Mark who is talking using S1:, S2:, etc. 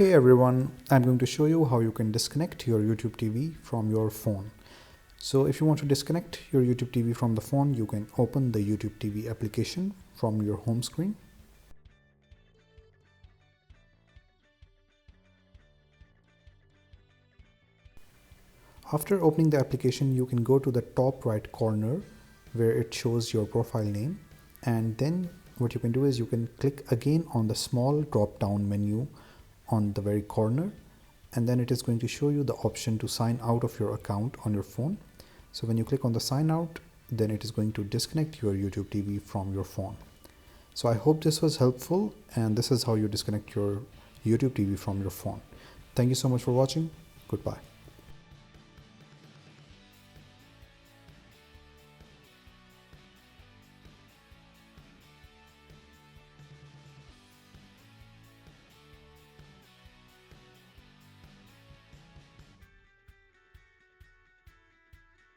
S1: Hey everyone, I'm going to show you how you can disconnect your YouTube TV from your phone. So if you want to disconnect your YouTube TV from the phone, you can open the YouTube TV application from your home screen. After opening the application, you can go to the top right corner where it shows your profile name, and then what you can do is you can click again on the small drop down menu on the very corner, and then it is going to show you the option to sign out of your account on your phone. So when you click on the sign out, then it is going to disconnect your YouTube TV from your phone. So I hope this was helpful, and this is how you disconnect your YouTube TV from your phone. Thank you so much for watching. Goodbye.